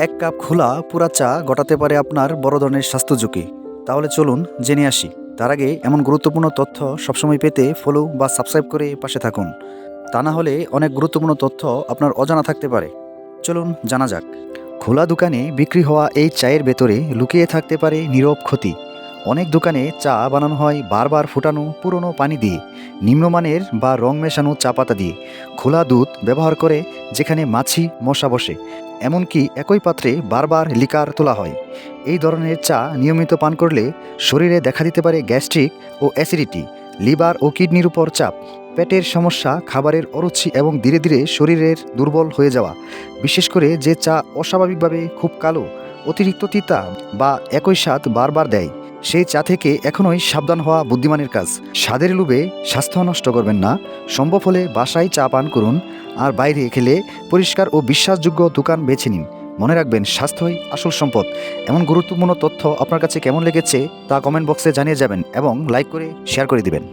এক কাপ খোলা পুরা চা ঘটাতে পারে আপনার বড় ধরনের স্বাস্থ্য ঝুঁকি। তাহলে চলুন জেনে আসি। তার আগে এমন গুরুত্বপূর্ণ তথ্য সবসময় পেতে ফলো বা সাবস্ক্রাইব করে পাশে থাকুন। তা না হলে অনেক গুরুত্বপূর্ণ তথ্য আপনার অজানা থাকতে পারে। চলুন জানা যাক। খোলা দোকানে বিক্রি হওয়া এই চায়ের ভেতরে লুকিয়ে থাকতে পারে নীরব ক্ষতি। অনেক দোকানে চা বানানো হয় বারবার ফুটানো পুরনো পানি দিয়ে, নিম্নমানের বা রং মেশানো চা পাতা দিয়ে, খোলা দুধ ব্যবহার করে, যেখানে মাছি মশা বসে। এমনকি একই পাত্রে বারবার লিকার তোলা হয়। এই ধরনের চা নিয়মিত পান করলে শরীরে দেখা দিতে পারে গ্যাস্ট্রিক ও অ্যাসিডিটি, লিভার ও কিডনির উপর চাপ, পেটের সমস্যা, খাবারের অরুচি এবং ধীরে ধীরে শরীরের দুর্বল হয়ে যাওয়া। বিশেষ করে যে চা অস্বাভাবিকভাবে খুব কালো, অতিরিক্ত তিতা বা একই স্বাদ বারবার দেয়, সেই চা থেকে এখনোই সাবধান হওয়া বুদ্ধিমানের কাজ। স্বাদের লোভে স্বাস্থ্য নষ্ট করবেন না। সম্ভব হলে বাসায় চা পান করুন, আর বাইরে খেলে পরিষ্কার ও বিশ্বাসযোগ্য দোকান বেছে নিন। মনে রাখবেন, স্বাস্থ্যই আসল সম্পদ। এমন গুরুত্বপূর্ণ তথ্য আপনার কাছে কেমন লেগেছে তা কমেন্ট বক্সে জানিয়ে যাবেন এবং লাইক করে শেয়ার করে দিবেন।